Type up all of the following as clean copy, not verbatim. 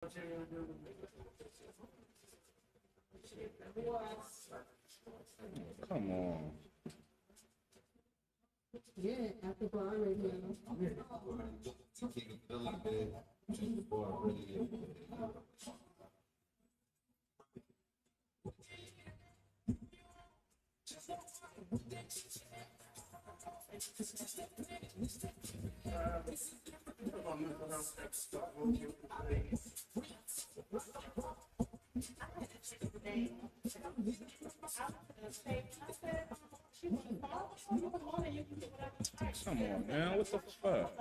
Come on. Yeah, after bar radio. Come on, man. What the fuck?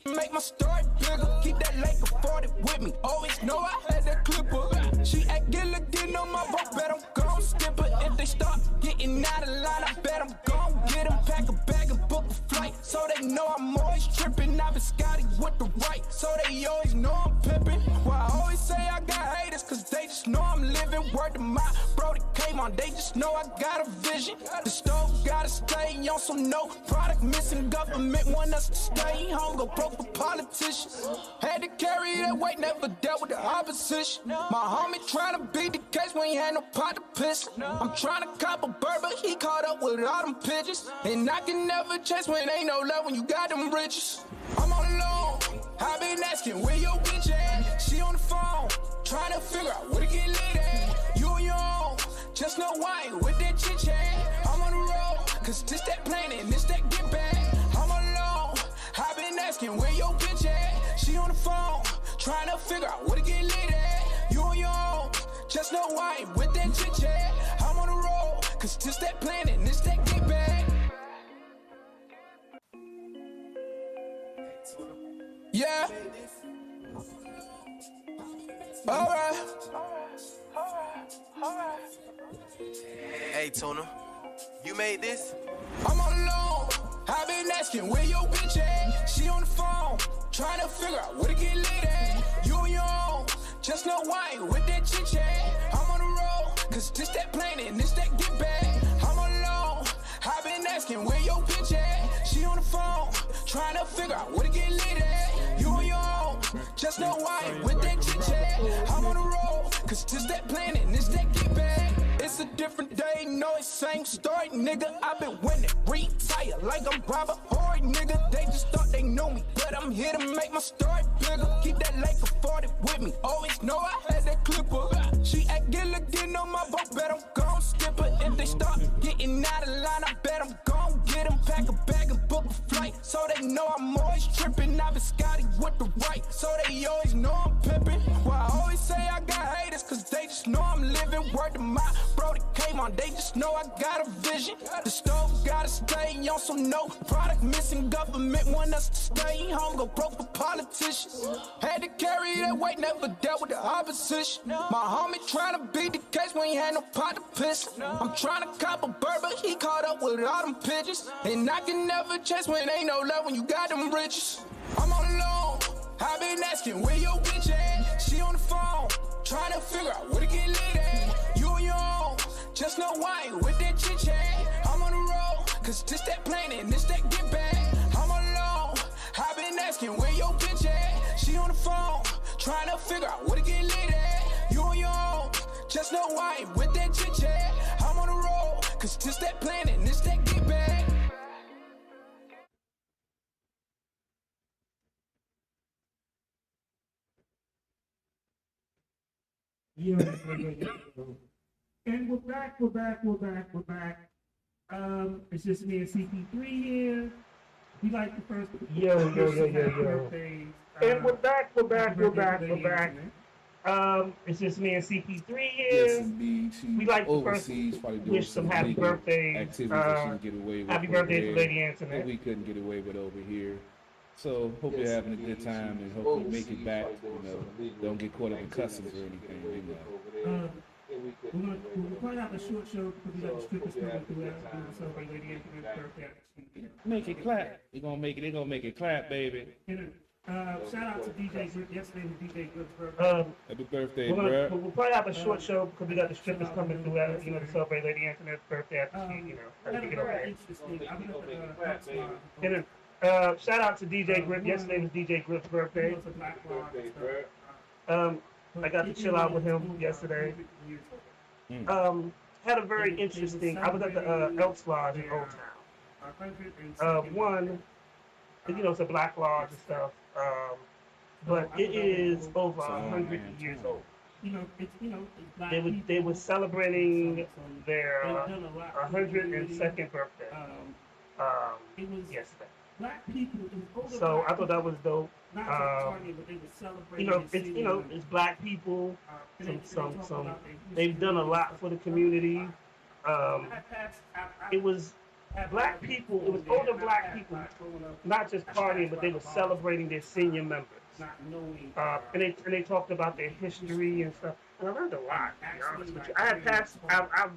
Make my story bigger, keep that Laker 40 with me. Always know I had that clipper. She act Gilligan on my boat, bet I'm gon' skip her. If they start getting out of line, I bet I'm gon' get them. Pack a bag and book a flight, so they know I'm always tripping. I've been Scotty with the right, so they always know I'm pimping. Why I always say I got haters, cause they just know I'm living. Word to my bro that came on, they just know I got a vision. The stove gotta stay on, so no product missing. Government want us to stay home, go broke for politicians. Had to carry that weight, never dealt with the opposition. My homie tryna beat the case when he had no pot to piss. I'm tryna cop a bird, but he caught up with all them pigeons. And I can never chase when ain't no love when you got them riches. I'm all alone, I been asking where your bitch at. She on the phone, tryna figure out where to get lit at. You on your own, just know why with that chit chat. I'm on the road, cause this that plane and this that get back. I'm alone, I been asking where your bitch at. She on the phone, trying to figure out where to get lit at. You on your own, just know why with that chit chat. I'm on the road, cause this that plane and this that get back. Yeah. Alright. Hey, Tuna, you made this? I'm all alone, I been asking where your bitch at. She on the phone, trying to figure out where to get lit at. You on your own, just know why with that chit chat. I'm on the road, cause this that plane and this that get back. I'm all alone, I been asking where your bitch at. She on the phone, trying to figure out where to get lit at. You on your own, just know why with that chit chat. I'm on the road, cause this that plane and this that get back. It's a different day, no, it's same story, nigga. I been winning, retire like I'm Robert Horry, nigga. They just thought they knew me, but I'm here to make my story bigger. Keep that Laker 40 with me, always know I had that clipper. She act Gilligan on my boat, bet I'm gon' skip her. If they start getting out of line, I bet I'm gon' get them. Pack a bag and book a flight, so they know I'm always tripping. I've been Scotty with the right, so they always know I'm pimping. Why I always say I got haters, cause they just know I'm living. Word to my bro that came on, they just know I got a vision. The stove gotta stay on, so no product missing. Government want us to stay home, go broke for politicians. Had to carry that weight, never dealt with the opposition. My homie tryna beat the case when he had no pot to piss. I'm tryna cop a bird, but he caught up with all them pigeons. And I can never chase when ain't no love when you got them riches. I'm all alone, I been asking where your bitch at. She on the phone, trying to figure out where to get lit at. You on your own, just know why with that chit chat. I'm on the road, cause this that plane and this that get back. I'm alone, I been asking where your bitch at. She on the phone, trying to figure out where to get lit at. You on your own, just know why with that chit chat. I'm on the road, cause this that plane and this that get back. Yeah. And we're back. It's just me and CP3 here. We like the first. Yo. Birthdays. And we're back. It's just me and CP3 here. Yes, indeed. She's We like to first overseas, probably doing wish some happy legal birthdays. activities that she can get away with. Happy over birthday there to Lady that Antoinette. we couldn't get away with over here. So hope you're having a good time and hope you make it back. Don't get caught up in customs or anything. We'll probably have a short show because we got the strippers coming through after to celebrate Lady Antoinette's birthday. Make it clap. They're gonna make it clap, baby. Shout out to DJ Grip. Yesterday was DJ Grip's birthday. Happy birthday, We'll bro. probably have a short show because we got the strippers coming through to celebrate Lady Antoinette's birthday after she, had to get over there. Interesting. I'm gonna Shout out to DJ Grip. Yesterday was DJ Grip's birthday. was a Black Lodge and stuff. I got to chill out with him yesterday. Had a very interesting. I was at the Elks Lodge in Old Town. One, you know, it's a Black Lodge and stuff. But it is over 100 years old. You know, it's black They people. were celebrating They've their done a lot for the 102nd birthday It was yesterday. black people. It was older So black I thought that was dope. not just partying, but they were celebrating. You know, and it's singing. it's black people. And they talk Some about their they've history. done a lot for the community. I It was black people. It was older black people, not just partying, but they were celebrating their senior members. not knowing. And they talked about their history and stuff. And I learned a lot. To be honest with you, I had passed. I've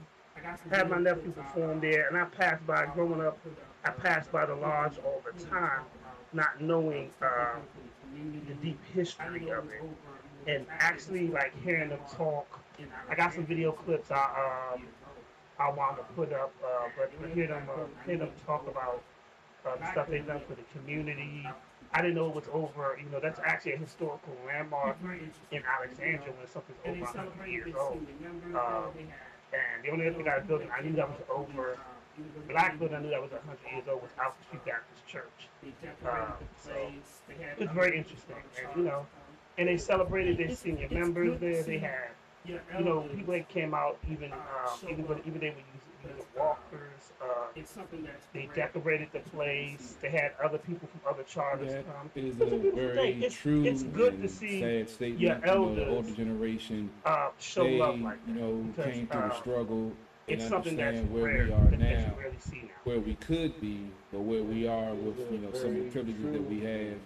had my nephew perform there, and I passed by growing up. I passed by the lodge all the time, not knowing the deep history of it, and actually like hearing them talk. I got some video clips I want to put up, but to hear them talk about the stuff they've done for the community. I didn't know it was over. You know, that's actually a historical landmark in Alexandria when something's And over they 100 celebrated years their old. senior members. And the only other thing I built, I knew that was over. The black building I knew that was 100 years old was Alpha Street Baptist Church. They decorated the place. They had It was very interesting, and you know, and they celebrated their senior members there. They had, you know, people that came out even even they were using walkers. It's something that's They decorated the place. They had other people from other charters That come. is It's a a beautiful very thing. It's good and to see sad statement. your You know, the elders, older generation, show they, love like that. you know, because, came through the struggle and It's something that's understand where rare we are that now, you rarely see now. where we could be, but where we are with, you know, some of the privileges that we have.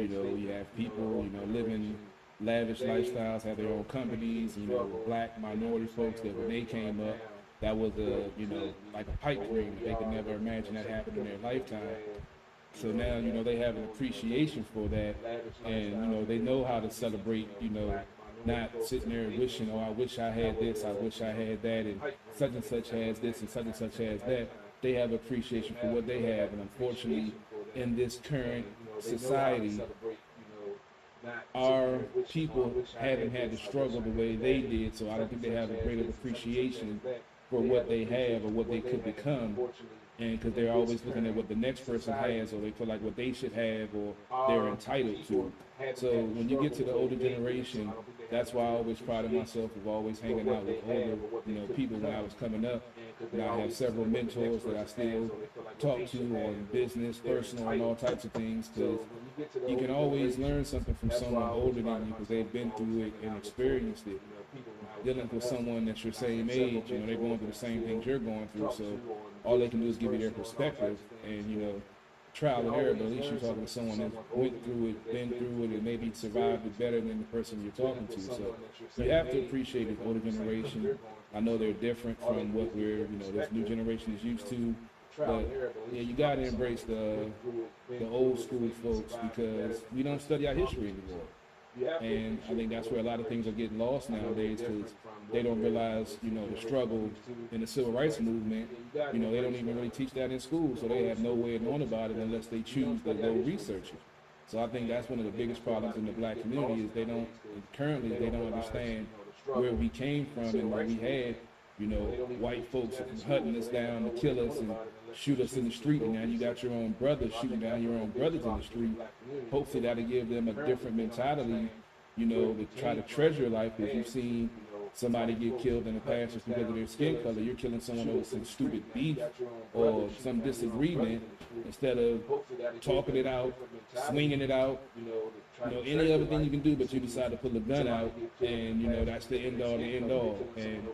You know, we have people, you know, living lavish lifestyles, have their own companies, you know, black minority folks that when they came up, that was a, you know, like a pipe dream. They could never imagine that happened in their lifetime. So now, you know, they have an appreciation for that, and, you know, they know how to celebrate, you know, not sitting there wishing, oh, I wish I had this, I wish I had that, and such has this and such has that. They have appreciation for what they have, and unfortunately, in this current society, our people haven't had to struggle the way they did, so I don't think they have a greater appreciation for what they have or what they could become. And because they're always looking at what the next person has, or they feel like what they should have or they're entitled to. So when you get to the older generation, that's why I always prided myself of always hanging out with older, you know, people when I was coming up. And I have several mentors that I still talk to on business, personal, and all types of things, because you can always learn something from someone older than you because they've been through it and experienced it. Dealing with someone that's your same age, you know, they're going through the same things you're going through, so all they can do is give you their perspective and, you know, trial and error, but at least you're talking to someone that went through it, been through it, and maybe survived it better than the person you're talking to. So you have to appreciate the older generation. I know they're different from what we're, you know, this new generation is used to, but yeah, you gotta embrace the old school folks because we don't study our history anymore. And I think that's where a lot of things are getting lost nowadays because they don't realize, you know, the struggle in the civil rights movement. You know, they don't even really teach that in school, so they have no way of knowing about it unless they choose to go research it. So I think that's one of the biggest problems in the black community is they don't understand where we came from and what we had. You know, white folks hunting us down to kill us and shoot us in the street, and now you got your own brothers shooting down your own brothers in the street. Hopefully that'll give them a different mentality, you know, to try to treasure life. If you've seen somebody get killed in the past just because of their skin color, you're killing someone over some stupid beef or some disagreement instead of talking it out, swinging it out, you know, any other thing you can do, but you decide to pull a gun out, and, you know, that's the end all. And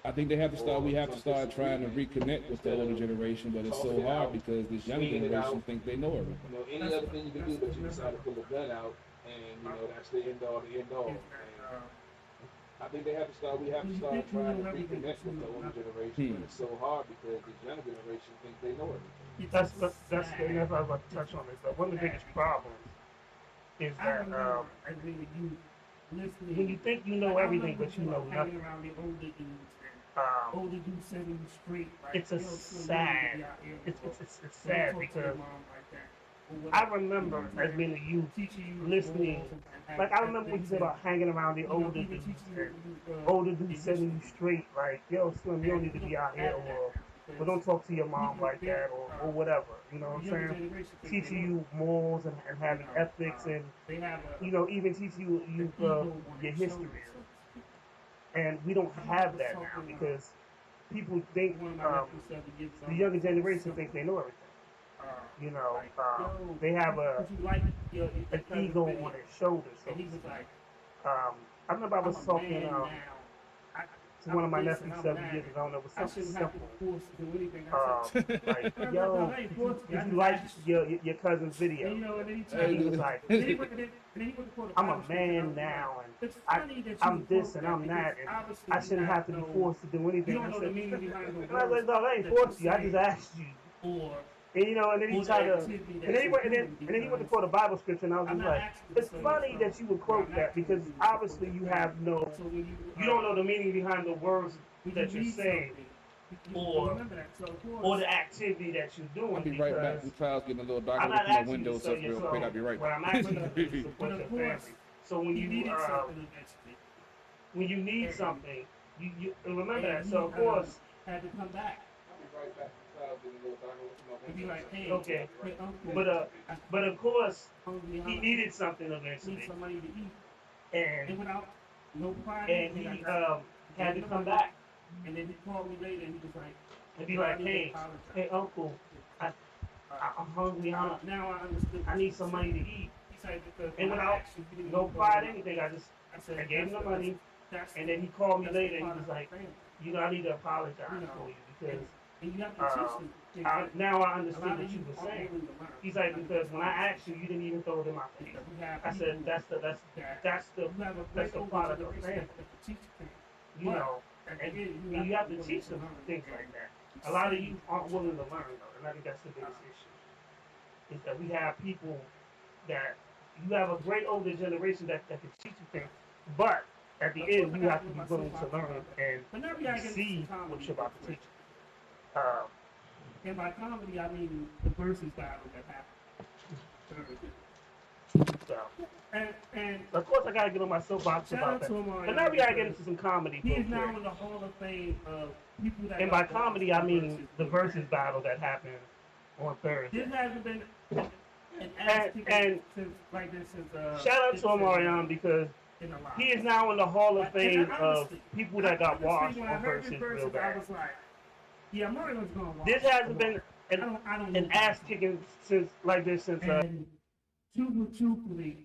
I think we have to start trying to reconnect with the older generation, but it's so hard because this younger generation think they know everything. You know, any other thing you can do, but you decide to pull a gun out, and, you know, that's the end all. And I think we have to start trying to reconnect with the older generation, but it's so hard because this younger generation think they know everything. That's what I was about to touch on this. But one of the biggest problems is that when you think you know everything, but you know nothing. Around the older dudes, older dude setting you straight. Like, it's a yo, Slim, you need to sad. be out here, It's bro. it's Don't sad talk to your because mom like that, or I whatever. remember as being a youth Teaching you listening. rules and Like I remember what you ethics said about and, hanging around the you know, older even dudes. teaching you, Older dudes setting you straight, like, yo, Slim, you don't need to be out here, or don't talk to your mom like that, or whatever. You know what I'm saying? Teaching you morals and having ethics, and they have you know, even teaching you your history. And we don't have that now because people think the younger generation thinks they know everything. You know, they have an ego on their shoulders. So and he was like, I remember I was I'm a talking man now. to one of my nephews 7 years ago, and it was I something shouldn't have to simple. be forced to do anything. I said, Like, yo, did you like your cousin's video? and, you know, and then he And he tried was like, and then he went to the- and then he went to quote I'm a Bible scripture, man and I was now, like, and it's funny that you I'm quote this and that I'm that, because and obviously I you shouldn't have to be know- forced to do You anything. don't I know said, the meaning behind the and I was like, word no, I ain't that forced you you. I say, just asked you. or And you know, and then he or tried the to, activity that and then he you're went, doing and then he went to because quote a Bible scripture, and I was I'm just not like, asking you to it's say funny yourself, that you would quote but I'm that because asking you to obviously quote you that. have no, So when you don't know the meaning behind the words when that you you're need saying something, or- remember that. So of course, or the activity that you're doing. I'll be right back. Because The cloud's getting a little dark. I'm I'm not looking at my asking you to windows sell up real yourself. quick. I'll be right What back. I'm asking you to do is support But your of course, family. So when he you needed something eventually. when you need And- something, you remember and that. he, So of course, had to come back I'll be right back. The clouds getting a little dark. I'm looking at my and be windows. like, hey, Okay. hey, uncle, but of course, hungry, he needed something need eventually, some money to eat, and and without no pride, and he had to come back and then he called me later and he was like, and be like, hey, hey, uncle, I'm hungry. now I understood. I need some money to eat. He said because And when I without asked you, you didn't no even pride, know. anything. I said, gave him the money, that's and then he called me that's the later. And part he was of like, the family. you know, I need to apologize You know, for you because and you have to teach them. things that now I a understood lot what of you youth were aren't saying. willing to learn. He's like, because when I asked you, you didn't even throw it in my face. Because we have I said, people that's the you have a that's great the older product of generation family. that can teach you things. you know, At and the end, you have to be teach them willing to things learn. like that. A lot of youth aren't willing to learn though, and I think that's the biggest issue. Is that we have people that you have a great older generation that can teach you things, but at the end you have to be willing to learn But now we gotta get see into comedy what you're about to real teach. quick. And by comedy, I mean the versus battle that happened. So, And of course, I gotta get on my soapbox shout about out that. to Omari. But now we gotta get into some comedy. He real is now quick. in the Hall of Fame of people that. And by got comedy, lost I in mean the versus battle that happened on Thursday. This hasn't been an And since like this since. Shout out to Omarion because in a lot. he is now in the Hall of Fame And of honestly, people that got honestly, washed when I on heard versus this real I bad. was like, yeah, Marion's gonna watch. This hasn't been I don't know an ass kicking since like this since And truthfully,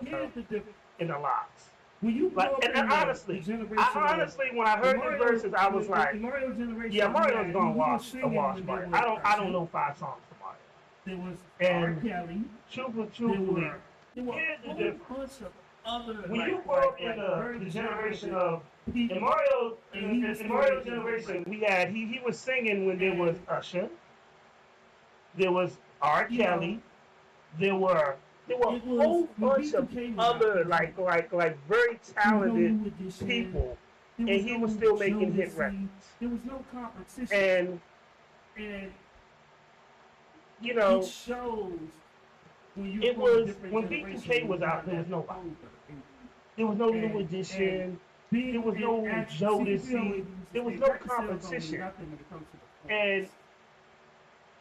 here's the difference. in the locks. When you Like, grow up and in the honestly, generation I of- honestly, when I heard Mario- these verses, I was the like, Mario generation, yeah, Mario's he gonna was wash singing when Mario. there was I don't know 5 songs from Mario. There was And R. Kelly. Truthfully, There were here's the a whole difference. bunch of other. when you grow up in the generation of people. in Mario, And he was in Mario's still- generation, we had he was singing when there was Usher, there was R. You know, Kelly, there were a it was- whole when bunch of B2K was other out, like very talented people, and he was still making hit records. There was no competition. And And you know, it shows when you it from a was different when generation, B2K was you out, have there was that nobody. hunger. there was no And- New Edition. Being- There was and no as- Jodeci. see, we always used to There was say no record sales don't mean competition. nothing when it comes to the And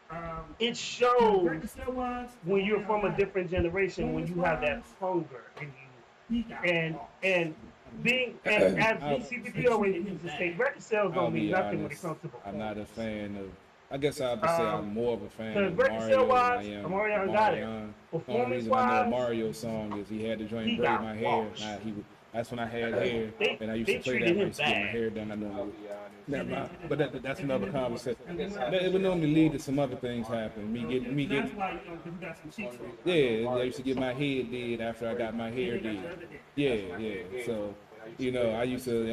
performance. it shows record sale wise, when you're yeah, from a right. different generation, when you have that hunger in you. He got And lost. being as CPP always used to say, record sales I'll don't mean be nothing when it honest. comes to I'm not a performance. fan of. I guess I would say I'm more of a fan Because of record Mario sale than I wise, am Omarion got it. Omarion. The only Performance reason I know a wise, Mario song is he had to join he braid got my hair. lost. That's when I had hair, They- and I used they to play treated that when I him used to get my bad. hair done. I know. I'll be honest. Never mind. But that's another conversation. And then It would normally lead to some other things happen. Me that's get, why, you know, 'cause you got some cheeks on. yeah. I used to get my head did after I got my hair did. Yeah. So, you know, I used to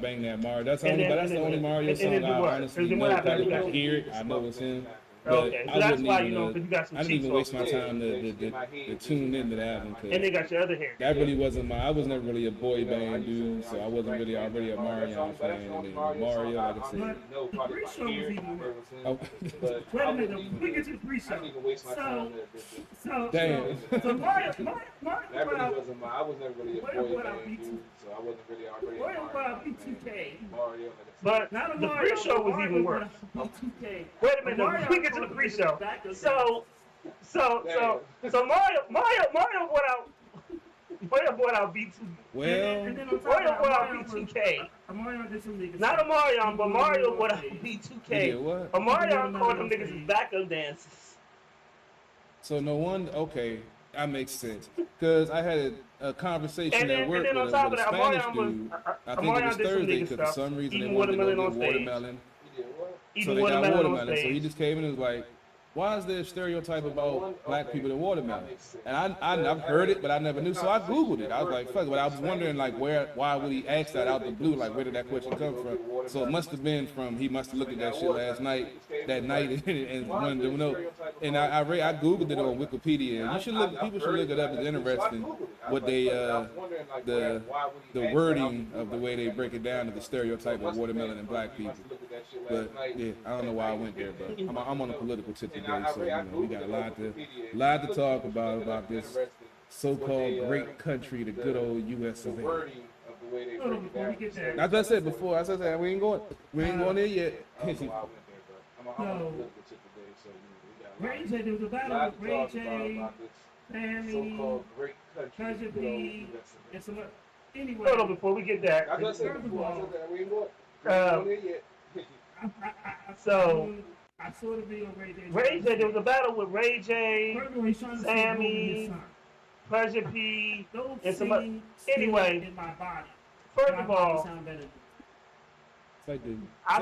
bang that Mario. That's And only, then- but that's and the then- only Mario and then song do I what? honestly And then know. what happened Probably after when I that? hear it, I know it's him. But Okay, so I that's wouldn't why, even, you know, 'cause you got some I didn't cheeks even waste on. my time to tune into that one And they because got your other hair. that really wasn't my. I was never really a boy band dude, so I wasn't really already a Marion fan. And then Mario, like I said, But the pre-show was even worse. oh, Wait a minute, we get to the pre-show. So damn. so Mario That put really out wasn't my. I was never really a Mario boy put out band B2. dude, so I wasn't really already. Mario put out B2K. Mario. But Not a the Mario, pre-show but was Mario even put worse. out B2K. Wait a minute, Mario we get to the put pre-show. back of So Mario brought out B2. Well, and then on top Mario of brought out that, B2K. Mario did some niggas. Not a Mario, but Mario brought out he did B2K. what? A Mario called them niggas his backup dancers. So no one. Okay, that makes sense. Because I had a conversation And at then, work and then on with top a of that, Spanish Mario was dude. I think it Mario was did some Thursday nigga because for stuff. some reason they Eating wanted to watermelon go on get stage. watermelon. So Eating they got watermelon on watermelon. So he stage. just came in and was like, why is there a stereotype about black people in watermelon? And I've heard it, but I never knew. So I Googled it. I was like, fuck it. But I was wondering, like, why would he ask that out the blue? Like, where did that question come from? So it must have been from, he must have looked at that shit last night, and wanted to know. And I Googled it on Wikipedia. You should look, people should look it up. It's interesting what they, the wording of the way they break it down to the stereotype of watermelon and black people. But yeah, I don't know why I went there, but I'm on a political tip today, so you know, we got a lot to talk about this so-called great country, the good old U.S. of A. Hold on, before we get there. As I said before, we ain't going there yet. Ray J, there was a battle with Ray J, Sammy, Treasure B, and some other. Anyway, Hold on, before we get that. first of all, So I saw the video of Ray J. Ray J, there was a battle with Ray J, First of all, he's trying to say Sammy, his son. Pleasure P, Those and some other. scenes Anyway, in my body. first My of body all, sound better than It's like these I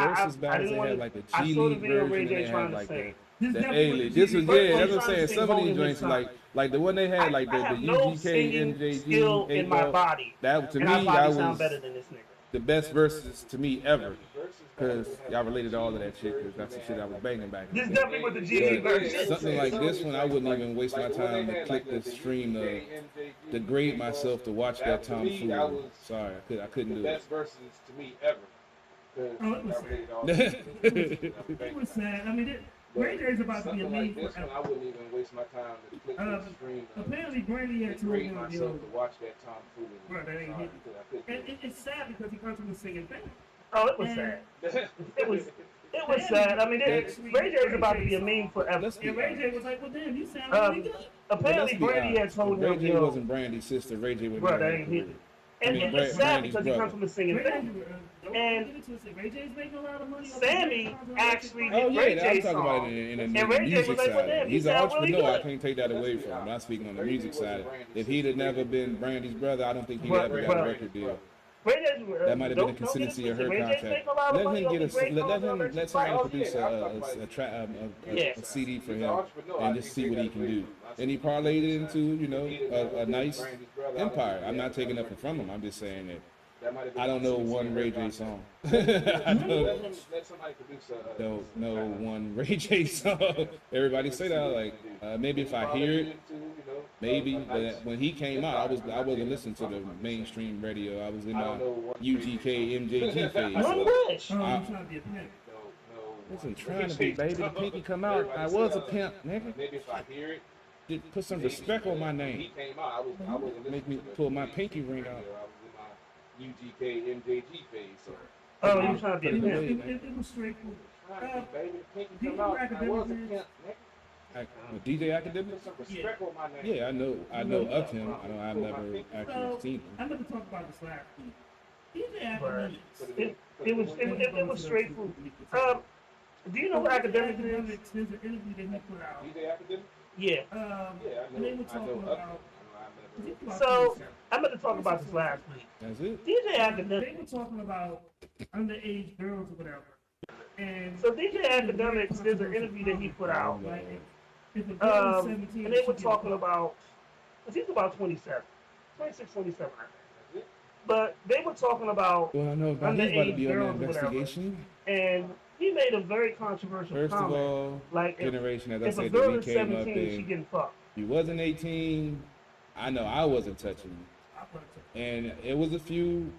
versus didn't battles. They wanna- had like the I G saw the League video of version, Ray and J they had trying to like say. This the definitely A League. was This was First of all, that's what I'm he's trying saying. to Some of sing these Holy joints Inside. like the one they had like I the have no UGK, singing MJG, skill in my 8 body, That to and me, my body that sound was better than this nigga. the best verses to me ever. Because y'all related to all of that shit, because that's the shit I was banging back in This the day. definitely was the G League But version. something like this one, I wouldn't even waste my time to click the stream to degrade myself to watch that tomfoolery. Sorry, I couldn't do it. Best verses to me ever. Oh, it was sad. It was sad. I mean, Ray J's about to be a Something meme like this one, forever. I wouldn't even waste my time to click the stream. Apparently, Brandy had told Degrade him, myself to watch that tomfoolery. Bro, that ain't Sorry, hit. because I couldn't And do it. it's sad because he comes from a singing family. Oh, it was sad. It was sad. I mean, Ray J is about to be a meme forever. Let's be And Ray honest. J was like, well, damn, you sound really good. Apparently, Brandy had told Ray him, J yo, wasn't Brandy's sister. Ray J was bro, that Brandy's ain't career. hitting. And I mean, it's sad Brandy's because he brother. comes from a singing Ray family. J, And Ray J's making a lot of money. Sammy actually Oh did yeah, Ray I'm J's talking about song. it in And the Ray J music was like, well, side. damn, He's you an sound really entrepreneur. I good. can't take that away from him. I'm not speaking on the music side. If he'd have never been Brandy's brother, I don't think he'd ever got a record deal. Ray J, That might have been a consistency of her contract. Let him get let somebody produce a CD for him and just see what he can do. And he parlayed it into a nice empire. I'm not taking nothing from him. I'm just saying that I don't know one Ray J song. I don't know one Ray J song. Everybody say that like maybe if I hear it, maybe. But when he came out, I wasn't listening to the mainstream radio. I was in my UGK MJG phase. One So wish. Oh, I'm trying to be a pimp. I wasn't trying to be, baby. The pinky come out. I was a pimp, nigga. Maybe if I hear it, Put some respect on my he name. came out. I wasn't Make me listening to pull the my music pinky ring radio. out. I was in my UGK MJG phase. So Oh, you trying to be a Put it pimp. away. It was straightforward. baby, pinky do you come out. know I was a Academic pimp. DJ Academic? Put some respect on my name. Yeah, I know of him. I've never actually seen him. I'm going to talk about this last week. DJ Academics. It was straightforward. Do you know what academic is? Academics, there's an interview that he put out. DJ Academic? Yeah. Yeah, I And they know. were I know talking of him. about. I know So I'm going to talk about this last week. That's it. DJ They Academic. were talking about underage girls or whatever. And So DJ Academics, there's an interview that he put out. like, if a girl is 17, And they were she talking gets about, I think about 26, 27, I think. But they were talking about, Well, I know about he's about to be on that Underage girls or whatever. investigation. and he made a very controversial First of comment. all, Like, generation, as I if a said, girl that we is came up 17, she in, getting fucked. you wasn't 18, I know I wasn't touching you. And it was a few,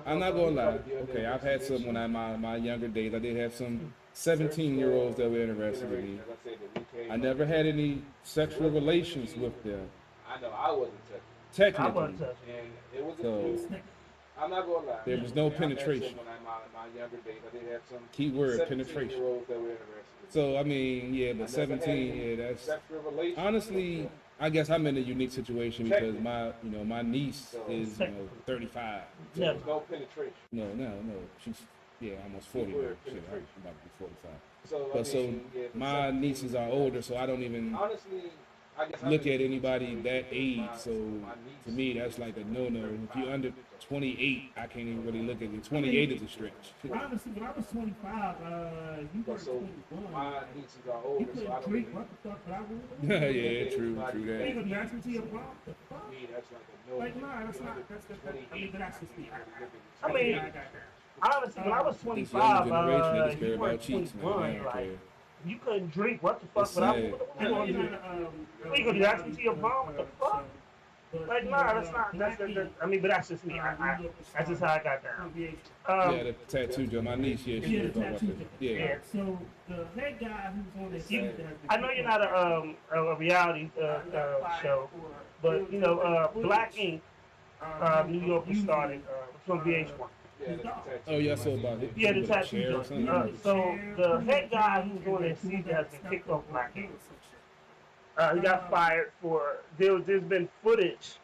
I'm not gonna lie, okay, I've had some when my younger days, I did have some 17-year-olds that were interested in me. I never had any sexual relations with them, I know I wasn't touching. I technically. wasn't touching. And it was a So few. I'm not gonna lie. there was no I've had some penetration. when my younger days, I did have some Keyword, penetration. 17-year-olds that were interested. So I mean, yeah, I but never 17, had any yeah, that's sexual relations honestly. with them. I guess I'm in a unique situation because my niece So- is 35. So there was no penetration. No, she's almost 40 now. Keyword, Shit, I'm penetration. about to be 45. So But so yeah, the my 17 nieces are older, so I don't even honestly, I guess I'm look in at a anybody situation that where age. my- So my to niece me, that's is like a no-no. If you're under 28, I can't even really look at you. 28 is a stretch. Honestly, when I was 25, you were But so 21. my nieces are You older, so I couldn't don't drink really. what the fuck, but I would. Yeah, true You that. could match into your mom. The fuck? Me, that's like a no. Like, nah, that's not. That's I mean, but that's just me. I mean, I got that. honestly, when I was This 25, younger generation, they just care you about weren't cheeks, man. 21. They don't Like, care. you couldn't drink. What the fuck? It's But I sad. what I you know gonna you're do? not What you gonna do? Ask me to your mom? What the fuck? Like, nah, that's not. That's. I mean, but that's just me. That's just how I got down. Yeah, the tattoo job. My niece, yeah, she Yeah, was the talking about tattoo that. job. Yeah. So the head guy who's on this You- season has been I know you're not a reality show, but you know, Black Ink, New York was started from VH1. Yeah, that's tattoo. Oh, yeah, I saw about it. Yeah, the With a tattoo chair or joint. something. So the head guy who's on that season has been kicked off Black Ink. He got fired for there's been footage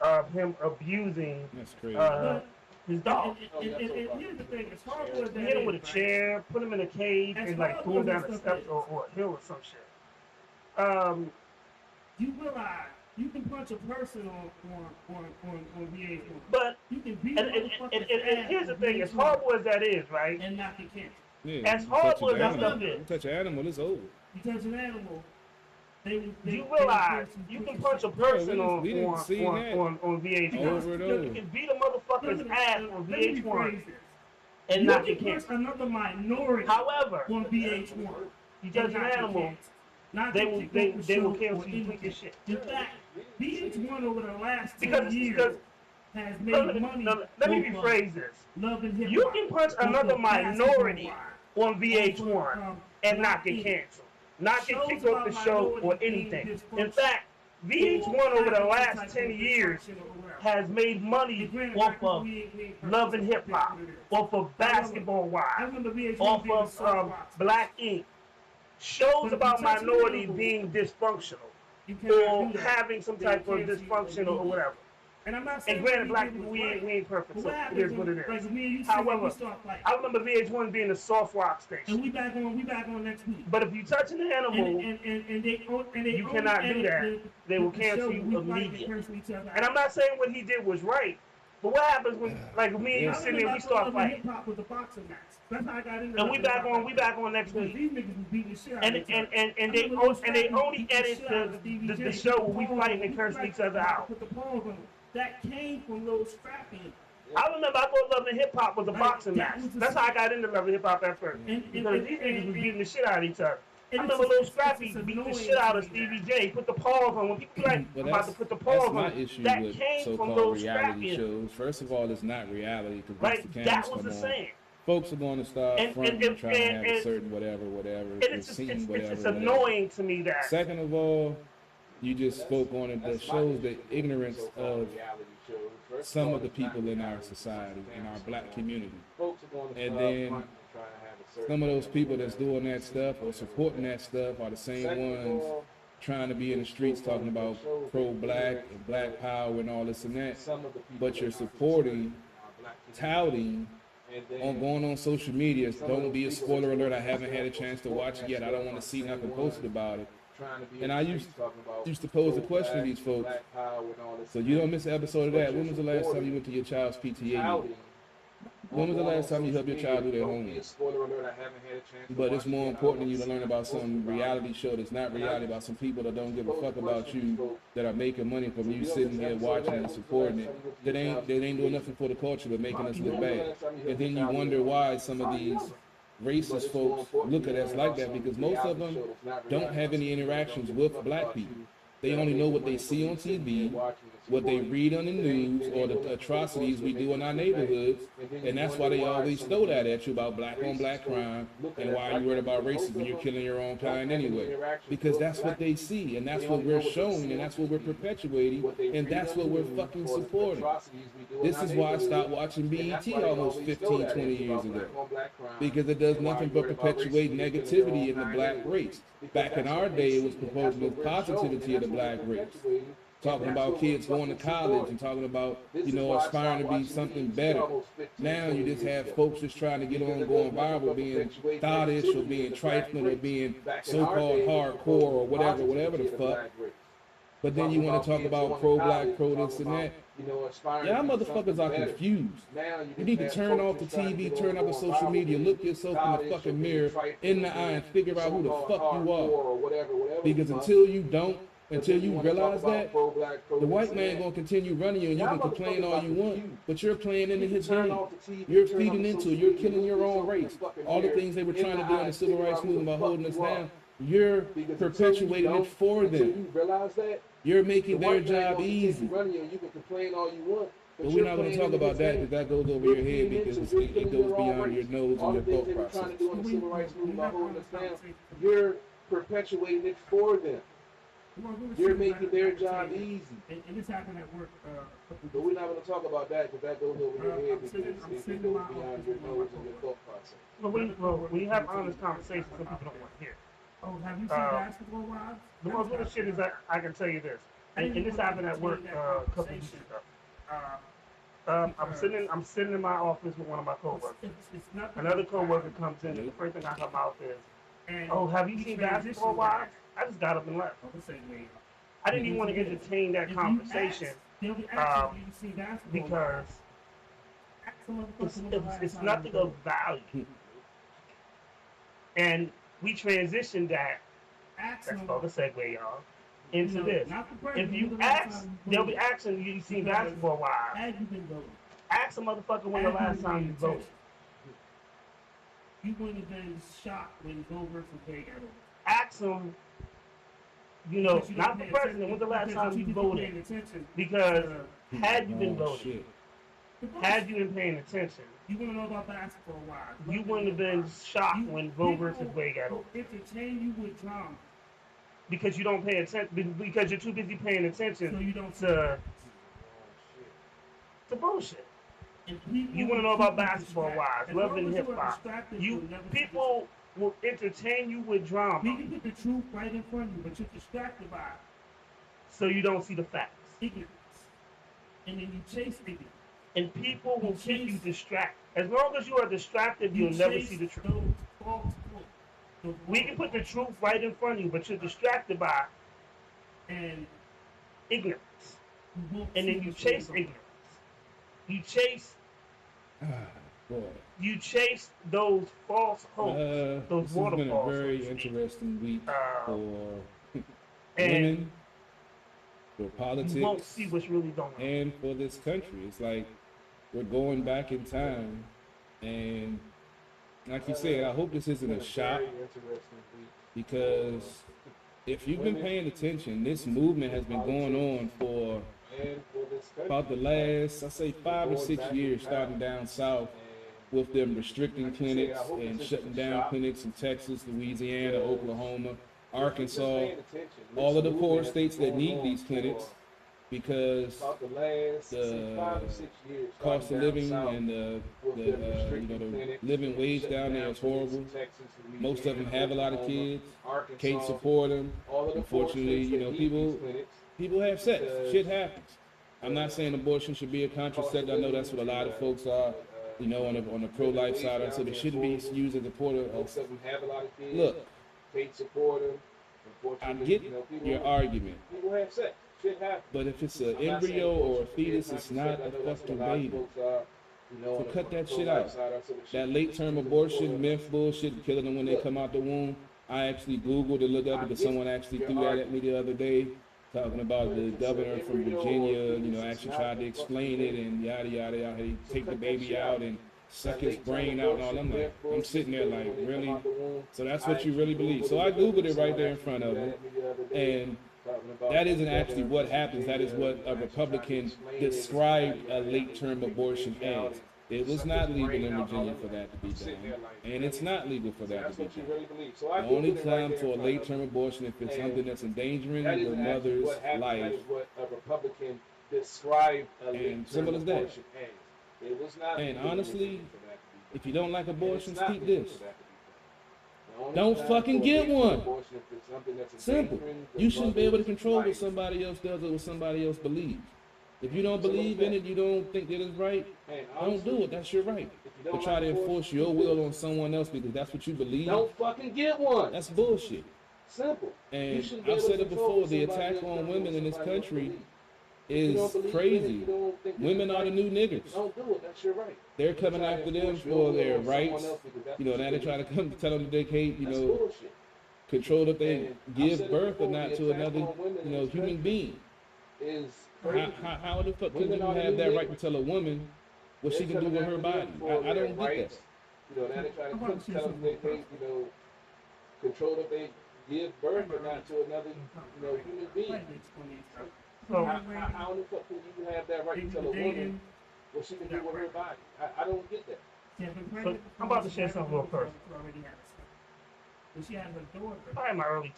of him abusing That's crazy. his dog. And here's the thing, as hard as He hit him with a chair, put him in a cage, and like threw him down the steps or a hill or some shit. You realize you can punch a person on VH1. But You can beat and, a and, motherfucker's and, and ass here's the on thing, as VH1 horrible as that is, right? and not get cancer. Yeah, as you horrible touch as that an stuff animal, is. you touch an animal, it's over. You touch an animal, You realize you can punch a person Bro, we didn't see that. on VH1. Over and over. You can beat a motherfucker's ass on Let me VH1 rephrase this. and You not can get punch cancer. another minority However, on VH1. you judge an animal, they will cancel you with your shit. In fact, VH1 over the last 10 Because years has made money. let me over rephrase this. Love and hip You hop, can punch over another minority basketball, on VH1 over, and not get canceled, not get kicked off the show or anything. In fact, VH1 over the last 10 years has made money off of Love and Hip Hop, off of Basketball Wives, off of Black Ink, shows about minority being dysfunctional or having some type of dysfunction or whatever. And I'm not saying And granted, what Black he did people, was we right. ain't perfect, But so what it happens is what it when, like, is. me and you However, we start fighting, I remember VH1 being a soft rock station. and we back on next week. But if you touch an animal, And they you cannot do that. They will cancel you immediately. And I'm not saying what he did was right, but what happens when, like, me and you sitting there, we start fighting, Hip hop with the boxing match. That's how I got into and we back on next Because week. these niggas was beating the shit out And of each other. they only edit the show where we fighting and cursing each other out. Put the pause on. That came from those scrapping. I remember I thought Love and Hip Hop was a boxing match. That's how I got into Love and Hip Hop at first. Because these niggas was beating the shit out of each other. I remember Lil Scrappy beat the shit out of Stevie J. Put the pause on. When people like Well, about to put the that's pause my on, issue that with came from so-called those reality Scrappy. shows. First of all, it's not reality because Right, once the that cameras was the come on, saying. folks are going to start And- fronting, and- trying to have a and- certain whatever, And it's scene, whatever. it's whatever. annoying to me that. Second of all, you just spoke on it that shows the ignorance of some of the people in our society, in our black community. And then some of those people that's doing that stuff or supporting that stuff are the same ones trying to be in the streets talking about pro-black and black power and all this and that. But you're supporting, touting, on going on social media. Don't be a spoiler alert. I haven't had a chance to watch it yet. I don't want to see nothing posted about it. And I used to pose a question to these folks. So you don't miss an episode of that. When was the last time you went to your child's PTA meeting? When was the last time you helped your child do their homework? But it's more important than you to learn about some reality show that's not reality, about some people that don't give a fuck about you, that are making money from you sitting here watching and supporting it. That ain't doing nothing for the culture but making us look bad. And then you wonder why some of these racist folks look at us like that because most of them don't have any interactions with black people. They only know what they see on TV, what they read on the news, or the atrocities we do in our neighborhoods, and that's why they always throw that at you about black on black crime and why you worried about racism. You're killing your own kind anyway, because that's what they see, and that's what we're showing, and that's what we're perpetuating, and that's what we're fucking supporting. This is why I stopped watching BET almost 15, 20 years ago, because it does nothing but perpetuate negativity in the black race. Back in our day, it was proposing the positivity of the black race, talking about kids going to college and talking about, you know, aspiring to be something better. Now you just have folks just trying to get on, going viral, being thottish or being trifling or being so-called hardcore or whatever the fuck. But then you want to talk about pro-black, pro-this and that. Y'all motherfuckers are confused. You need to turn off the TV, turn off the social media, look yourself in the fucking mirror in the eye and figure out who the fuck you are. Because until you don't, until you realize that, the white man gonna continue running you, and you can complain all you want, but you're playing into his game. You're feeding into it. You're killing your own race. All the things they were trying to do in the civil rights movement by holding us down, you're perpetuating it for them. You're making their job easy. But we're not going to talk about that because that goes over your head because it goes beyond your nose and your thought process. You're perpetuating it for them. You're making their job easy. And this happened at work. But we're not going to talk about that because that goes over your head because it goes beyond your nose and your thought process. But when you have honest conversations, some people don't want to hear. Oh, have you seen Basketball Wives? The most little shit is that I can tell you this, and this happened at work a couple weeks ago. I'm sitting in my office with one of my coworkers. Another coworker comes in, and the first thing I come out is, "Oh, have you seen Basketball Wives?" I just got up and left. I didn't even want to entertain that conversation because it's nothing of value. And we transitioned that. That's called the segue, y'all. Into this. If you ask, they'll be asking you seen Basketball Wives. Ask a motherfucker when the last time you voted. You wouldn't have been shocked when Go versus Big Arrow. Ask them, you know, not the president, when's the last time you voted? Because had you been voting, had you been paying attention, you want to know about Basketball Wives. You wouldn't have been shocked when Roe versus Wade got over. Entertain you with drama. Because you don't pay attention, because you're too busy paying attention so you don't to bullshit. You want to know about Basketball Wives, Love and Hip Hop. People will entertain you with drama. We can put the truth right in front of you, but you're distracted by it. So you don't see the facts. Ignorance. And then you chase ignorance. And people will keep you distracted. As long as you are distracted, you'll never see the truth. We can put the truth right in front of you, but you're distracted by and ignorance. And then you chase ignorance. You chase you chase those false hopes, those waterfalls. This has been a very interesting week for women, for politics, you won't see what's really going on. And for this country. It's like we're going back in time, and like you said, I hope this isn't a shock, because if you've been paying attention, this movement has been going on for about the last, I say 5 or 6 years, starting down south with them restricting clinics and shutting down clinics in Texas, Louisiana, Oklahoma, Arkansas, all of the poor states that need these clinics, because the cost of living and the living wage down there is horrible. Most of them have a lot of kids, can't support them. Unfortunately, people have sex. Shit happens. I'm not saying abortion should be a contraceptive. I know that's what a lot of folks are, on the pro-life side. I said it shouldn't be used as a portal. Look, I get your argument. People have sex. Shit happens. But if it's an embryo or a fetus, it's not a fucking baby. So cut that shit out. That late-term abortion, myth bullshit, killing them when they come out the womb. I actually Googled to look up because someone actually threw that at me the other day, talking about the governor from Virginia, actually tried to explain it and yada, yada, yada. He take the baby out and suck his brain out and all. I'm sitting there like, really? So that's what you really believe? So I Googled it right there in front of him, and that isn't actually what happens. That is what a Republican described a late-term abortion as. It was not legal in Virginia for that to be done, and it's not legal for that to be done. The only time for a late-term abortion if it's something that's endangering your mother's life. And simple as that. And honestly, if you don't like abortions, keep this. Don't fucking get one. Simple. You shouldn't be able to control what somebody else does or what somebody else believes. If you don't believe in it, you don't think that it's right, don't do it. That's your right. But try to enforce your will on someone else because that's what you believe. Don't fucking get one. That's bullshit. Simple. And I've said it before, the attack on women in this country is crazy. Women are the new niggas. Don't do it. That's your right. They're coming after them for their rights. You know, now they try to come tell them that they can't, you know, control if they give birth or not to another, you know, human being. How the fuck can you have that right to tell a woman what she can do with her body? I don't get that. You know, now they try to tell them they can't, you know, control if they give birth or not to another, you know, human being. So, How the fuck can you have that right to tell a woman what she can do with her body? I don't get that. so I'm about to share something real personal. She had her daughter. Probably in my early,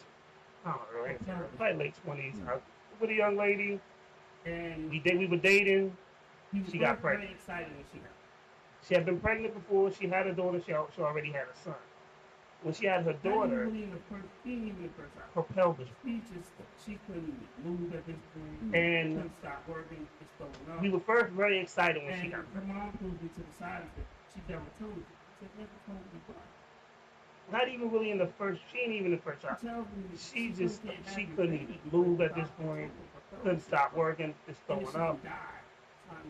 I don't know, early, probably late 20s. I was with a young lady, And we were dating. She got very pregnant. excited when she got She had been pregnant before. She had a daughter. She already had a son. When she had her daughter, her pelvis. She couldn't move at this point. And couldn't stop working. It's going up. we were first very excited when she And got her pregnant. mom pulled me to the side and said, she never told me. I said, never told me what? Not even really in the first. She ain't even the first She child. tells me She just can't have she your couldn't baby. move at this point. Couldn't stop working. It's And throwing she up. died.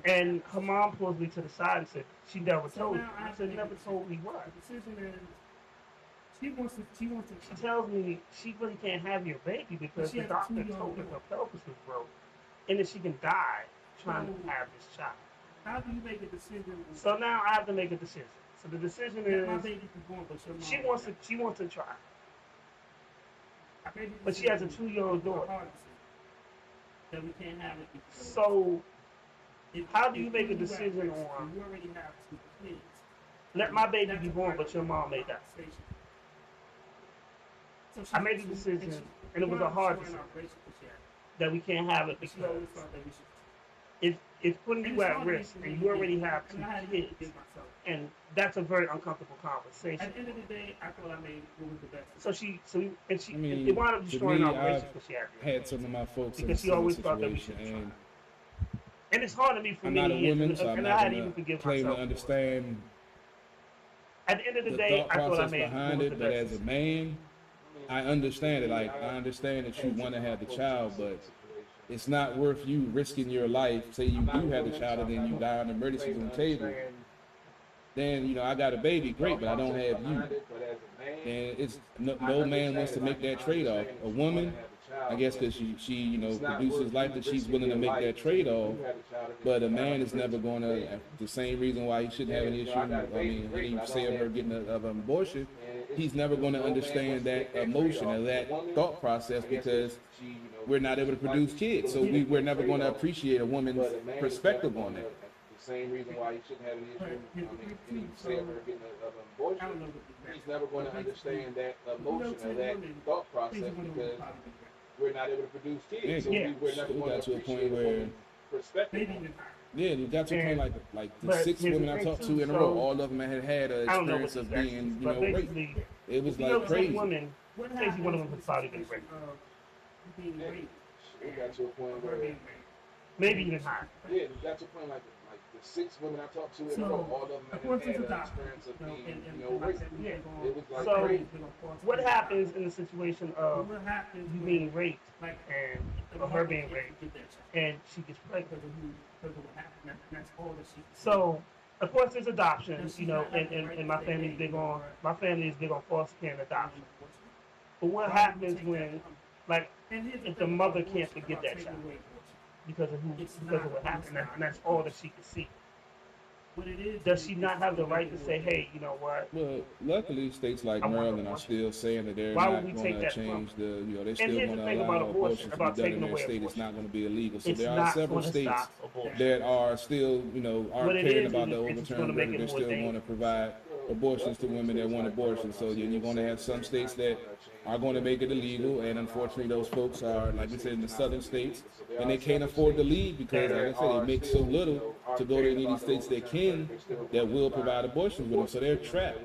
And her mom pulls me to the side and said, "She never So told you." now I I have said, to "Never make a told me what?" The decision is she wants to She tells me she really can't have your baby because She the has a doctor 2-year-old told her her daughter. pelvis was broke and that she can die trying to have this child. how do you make a decision? So now I have to make a decision. So the decision that my is baby is born, but your mom she wants to try, I made the but she has a decision 2-year-old for daughter. hard decision that we can't have it because So if- how do you if make a you have decision risk, on- and you already have 2 kids? let my baby That's be a born, part but of your the mom may die. conversation. So I made the decision, and it was a hard decision, that we can't have it Because because it's it's putting you at risk, and you already have 2 kids, myself. and that's a very uncomfortable conversation. At the end of the day, I thought I made what was the best. So she I mean, it wound up to destroying me, our I've relationship because she had this. had some of my folks in a Because she similar always thought that we situation, should try. and And it's hard to me for I'm me, not a woman, so I'm and I not had to even gonna forgive claim to myself. for it. understand At the end of the the day, thought I thought I process made behind what was it, the but best as a man, I understand it. Like, I understand that you want to have the child, but it's not worth you risking your life. Say you do have the child and then you die on the emergency room table. Then, you know, I got a baby, great, but I don't have you. And it's no man wants to make that trade-off. A woman, I guess because she you know, produces life, that she's willing to make that trade-off. But a man is never going to, the same reason why he shouldn't have any issue, I mean, any say of her getting of an abortion, he's never going to understand that emotion or that thought process because we're not able to produce kids. So we're never going to appreciate a woman's perspective on that. The same reason why he shouldn't have any issue, I mean, any say of her getting an abortion, he's never going to understand that emotion or that thought process because we're not able to produce kids. So Yeah. we're never We going got to to a point appreciate a where, woman's perspective on it. yeah, we got to a point like the But 6 here's the women I thing, talked too, to in a so- row, all of them had an I don't know what experience the of exact being, you but know, raped. basically, It was you know, like some crazy. women, What basically one of them happens has probably been raped. being raped? We got to a point Or where, being Maybe even higher. yeah, we got to a point like the 6 women I talked to in a So, row, all of them of had course, had it's a an doctor. experience of being, And you know, raped. Yeah. It was like So, crazy. What happens in the situation of What happens you when, being raped like, and the or her mother being can't raped get that child and she gets pregnant? because of what happened? And that's all that she. So, of course, there's adoption, you know, and my family is big on foster care and adoption. But what happens when, like, if the mother can't forgive that child because of what happened, and that's all that she could see? what it is. does she not have the right to say, hey, you know what? Well, luckily, states like I want Maryland are abortion. still saying that they're Why would not we going take to that from change the, you know, they're And still here's going the to thing allow about abortion, abortion to about be done taking in their away state. It's abortion. not going to be illegal. So It's there are not several going to states stop abortion. that are still, you know, What aren't it caring is, about the it's just overturned gonna make verdict. it They're more still going to provide abortions to women that want abortions. So then you're going to have some states that are going to make it illegal, and unfortunately, those folks are, like we said, in the southern states, and they can't afford to leave because, like I said, they make so little to go to any of these states that will provide abortions with them. So they're trapped.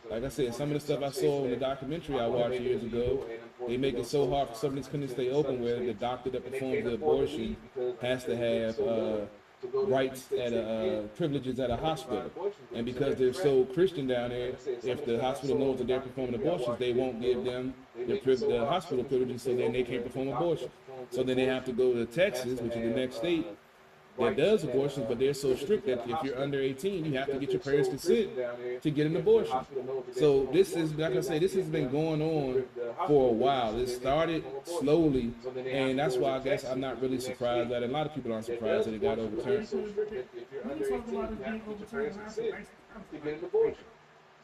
Like I said, some of the stuff I saw in the documentary I watched years ago, they make it so hard for some of these clinics to stay open where the doctor that performs the abortion has to have rights at privileges at a hospital. And because they're so Christian down there, if the hospital knows that they're performing abortions, they won't give them the hospital privileges, so then they can't perform abortion. So then they have to go to Texas, which is the next state that does abortions, but they're so strict that if you're under 18, you have to get your parents' consent to get an abortion. So this is, like I say, this has been going on for a while. It started slowly, and that's why I guess I'm not really surprised that a lot of people aren't surprised that it got overturned.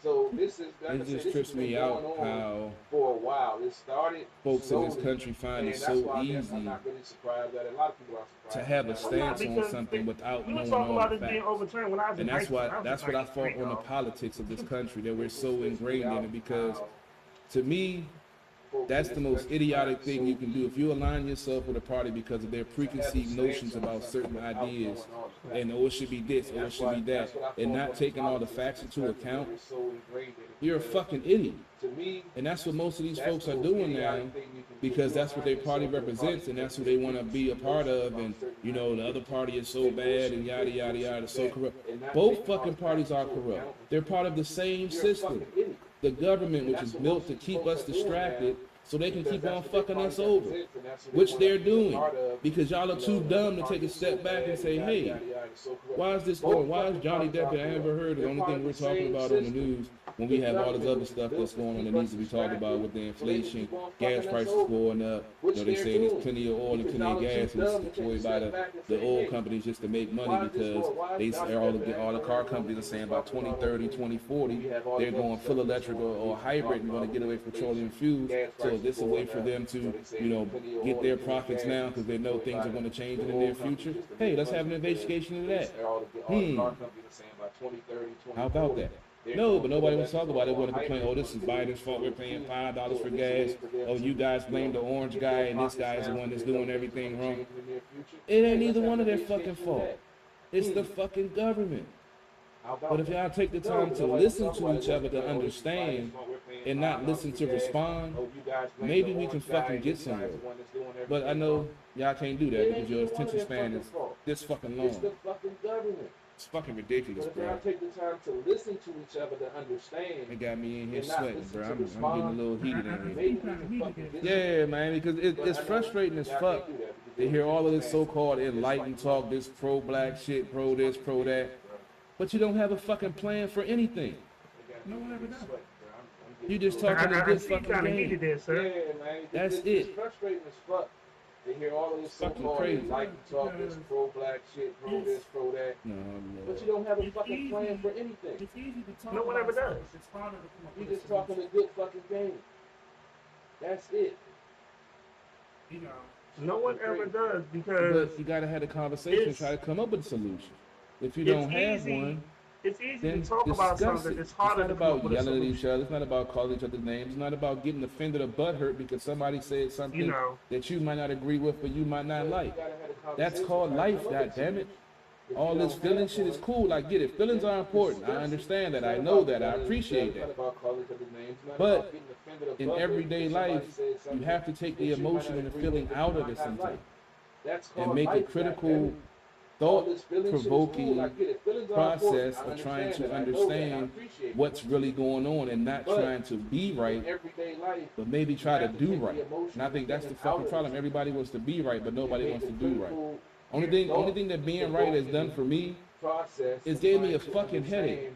So this is, It just trips me out how for a while. It started folks in this country find it so easy I'm not really surprised that a lot of people are surprised to have a stance on something without We were knowing talking all about the this being facts. overturned when I was in And high that's school. what I fought on the politics of this country, that we're so ingrained in it, because to me, that's the most idiotic thing you can do. If you align yourself with a party because of their preconceived notions about certain ideas, and oh, it should be this, or it should be that, and not taking all the facts into account, you're a fucking idiot. And that's what most of these folks are doing now, because that's what their party represents, and that's who they want to be a part of. And you know, the other party is so bad, and yada yada yada, so corrupt. Both fucking parties are corrupt. They're part of the same system. The government, which is built to keep us distracted so they can keep on fucking us over, which they're doing, because y'all are too dumb to take a step back and say, hey, why is this going? Why is Johnny Depp and Amber Heard the only thing we're talking about on the news when we have all this other stuff that's going on that needs to be talked about with the inflation, gas prices going up? You know, they say there's plenty of oil and plenty of gas is employed by the oil companies just to make money, because all the car companies are saying by 2030, 2040, they're going full electric or hybrid and going to get away from petroleum fuels. So is this a way for them to, you know, get their profits now because they know things are going to change in the near future? Hey, let's have an investigation into that. How about that? No, but nobody wants to talk about it. Want to complain, oh, this is Biden's fault. We're paying $5 for gas. Oh, you guys blame the orange guy, and this guy is the one that's doing everything wrong. It ain't either one of their fucking fault. It's the fucking government. But if y'all take the time to listen to each other to understand and not listen to respond, maybe we can fucking get somewhere. But I know y'all can't do that because your attention span is this fucking long. It's fucking ridiculous, bro. Take the time to listen to each other to understand. It got me in here sweating, bro. I'm getting a little heated in here. Yeah, man, because it's frustrating as fuck to hear all of this so-called enlightened talk, this pro-black shit, pro this, pro that, but you don't have a fucking plan for anything. No one ever does. You just talking a good fucking kind of game. needed this, sir. Yeah, man. That's it's it. frustrating as fuck to hear all of this Fucking so-called crazy. enlightened talk, this pro-black shit, pro this, pro that. No, But you don't have a It's fucking easy. plan for anything. It's easy to talk No one about ever does. stuff. It's harder to come up You with a just talking solution. a good fucking game. That's it. You know, No one ever does, but because you gotta have a conversation, It's- try to come up with a solution. If you it's don't have easy. one, It's easy then to talk about discuss something. it. It's harder not to come up about with a yelling at solution. each other. It's not about calling each other's names. It's not about getting offended or butthurt because somebody said something You know. that you might not agree with, but you might not like. You gotta have a conversation, That's called try to life, come up with goddammit. If All you this don't feeling have shit is one, cool. I get it. Feelings are important. I understand that. I know that. I appreciate that. But in everyday life, you have to take the emotion and the feeling out of it sometimes and make a critical, thought-provoking process of trying to understand what's really going on and not trying to be right, but maybe try to do right. And I think that's the fucking problem. Everybody wants to be right, but nobody wants to do right. Only thing that being right has done for me is gave me a fucking headache.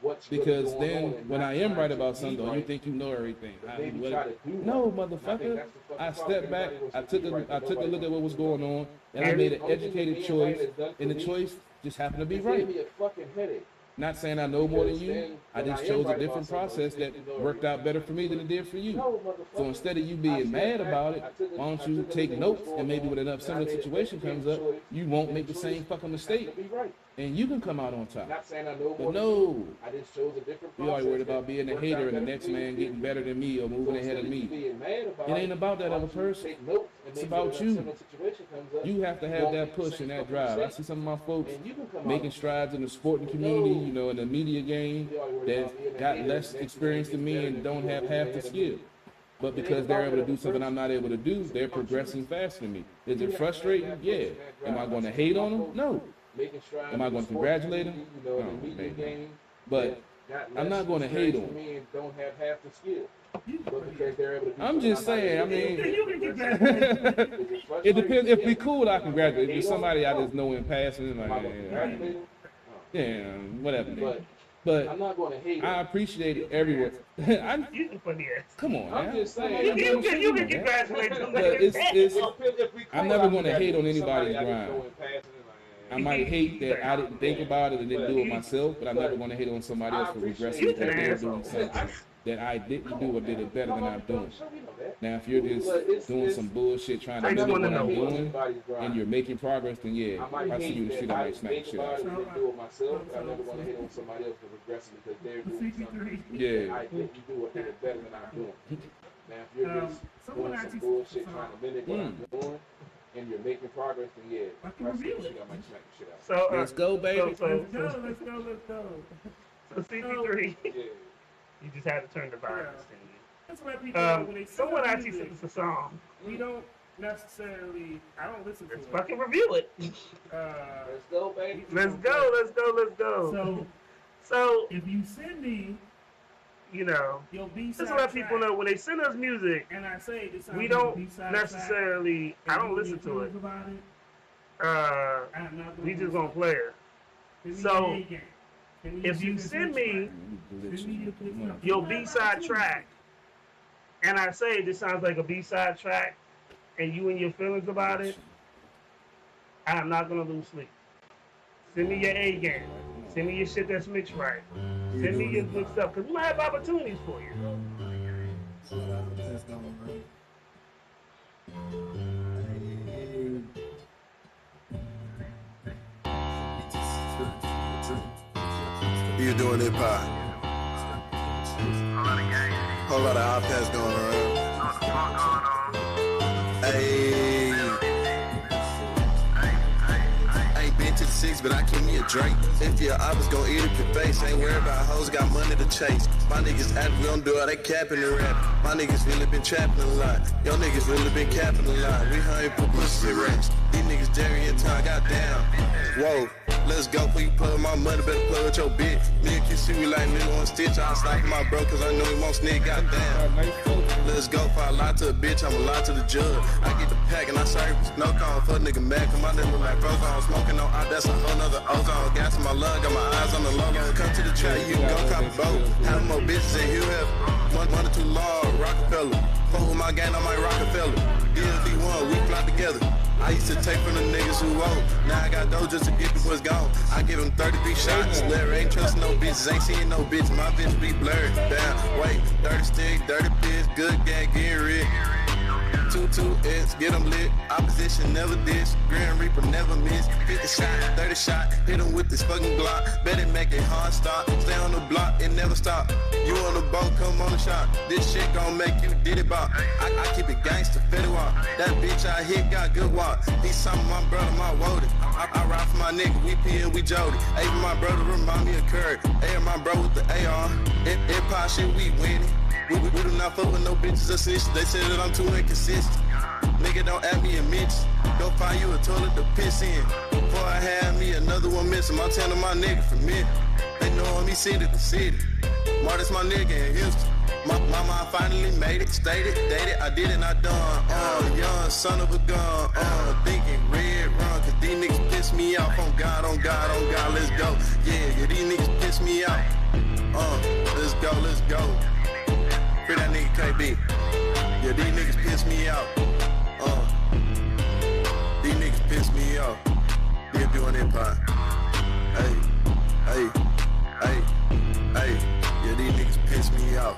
what's really Because going then on and when not I am trying right to about be something, you right, think you know everything. but maybe try to do No, right. And I motherfucker. think that's the fucking I problem. stepped back, Everybody wants I to took be right, a but look nobody at what was wants to be going right. on, and I made an Only thing educated being choice, right has done for and the me choice just happened to be It right. gave me a fucking headache. Not saying I know more than Because you. then I when just I am chose a right different about something, process that you know worked out everything. better for me than it did for you. No, motherfucker. So instead of you I being stepped mad back, about it, I took a- why I don't you took a take look at notes, what's and maybe going when on, enough and I similar made a situation comes up, choice, you won't and make the choice same fucking has mistake, to be right. and you can come out on top. Not saying I know But more than no, you. I just chose a different you always process worried about that being a worked hater out and the better next for me man and getting better than me or So moving ahead instead of you me. being mad about It ain't about that why other don't you person. take notes and It's maybe about when a you. similar situation comes up, You have to have won't that make the push same and that fucking drive. I mistake, see some of my folks and you can come making out. strides in the sporting community, you know, in the media game, You always worried that about being a got hater, less and experience than me better and than don't me or have moving half the ahead of skill. me. But because they're able to do something I'm not able to do, they're progressing faster than me. Is it frustrating? Yeah. Am I going to hate on them? No. Making strides Am I in going the to sport congratulate him? community, you know, No, the media maybe not. game, But that got I'm less not gonna hate experience on than me and don't have half the skill. But because they're able to do I'm something just not saying, I able to mean, do, You can it's congratulate. it depends. If we frustrating. cool, I congratulate. If Hate it's on somebody I them? just know in passing, Am I like, gonna congratulate them? yeah, whatever. No. Nigga. But I'm But not going to hate I them. appreciate it everywhere. I, You can funny ass. come on, I'm man. just saying. You I'm can man. congratulate them. But it's If we I'm cool, never I gonna hate on congratulate somebody anybody's I just grind. know in passing, and I might hate that I didn't think about it and didn't do it myself, but I'm never going to hate on somebody else for regressing You because an they're asshole. doing something that I didn't do or did it better than I'm doing. Sure, we know that. Now, if you're just doing some bullshit trying to I just mimic what wanna I'm know. doing and you're making progress, then yeah, I if might I see you in the hate street, that I I might smack the think shit about out it of you. and do it myself, but I never want to hate on somebody else for regressing because they're doing something Yeah. I didn't do or did it better than I'm doing. Now, if you're just someone doing some actually- bullshit trying to mimic what I'm doing and you're making progress, then yeah, I if can I see review shit, it. I might smack the shit out. So, Let's go, baby. So Let's go, let's go, let's go. so CP3, Yeah. you just had to turn the virus in That's what people when you. they sing Someone our actually music, sent us a song. we don't necessarily, I don't listen to Let's it. fucking review it. Let's go, baby. Let's go, let's go, let's go. So So, if you send me you know, your B-side just to let people know, when they send us music, and I say this we sounds like a don't B-side necessarily, track, I don't and you listen to it. feelings about it, I'm not We gonna just gonna play it. Send me So, your A-game. Send me If your you shit send that's me Send me your good stuff. your B-side track, and I say this sounds like a B-side track, and you and your feelings about it, I am not gonna lose sleep. Send me your A game. Send me your shit that's mixed right. Send me your good stuff, because we might have opportunities for you. You doing hip hop? Whole lot of iPads going around. Hey, I ain't been to the six, but I keep me a drink. If your ops gon' eat up your face, ain't worried about hoes, got money to chase. My niggas act, we don't do it, they capping the rap. My niggas really been trapping a lot. Yo niggas really been capping a lot. We hungry for pussy rats. These niggas Jerry and Ty, goddamn. Whoa. Let's go, before you plug my money, better plug with your bitch. Me and QC, we like nigga on stitch. I slap my bro, cause I know he won't sneak, goddamn. Let's go, if I lie to a bitch, I'ma lie to the judge. I get the pack and I serve no call for a nigga mad, cause my nigga look like Frozen. Smoking on out, that's a whole nother ozone. Gas in my lung, got my eyes on the logo. Come to the track, you can go cop a boat. Have more bitches than you have. Money too long, Rockefeller. Fuck with my gang, I might Rockefeller. DSV1, we fly together. I used to take from the niggas who owe. Now I got those just to get the boys gone. I give them 33 shots. Larry ain't trusting no bitches, ain't seeing no bitch. My bitch be blurred. Damn, wait, dirty stick, dirty bitch, good gang, get rid. 2-2-X, get them lit. Opposition never dish. Grand Reaper never miss. 50 shot, 30 shot. Hit them with this fucking Glock. Better make it hard stop. Stay on the block, it never stop. You on the boat, come on the shot. This shit gon' make you did it bop. I keep it gangsta, fetty walk. That bitch I hit got good walk. He's some of my brother, my woody. I ride for my nigga, we P and we Jody. Hey, my brother remind me of Kurt. Hey, my bro with the AR. It pop shit, we winning. We do not fuck with no bitches or snitches. They say that I'm too inconsistent. Nigga, don't add me a Mitch. Go find you a toilet to piss in. Before I have me another one missing. I'm telling my nigga from me. They know me city to city. Marty's my nigga in Houston. My mama, I finally made it. Stated, dated, I did it, I done. Young son of a gun. Thinking red run. Cause these niggas piss me off. On God, on God, on God, let's go. Yeah, these niggas piss me off. on that pot. Hey, hey, hey, hey. Yeah, these niggas piss me off.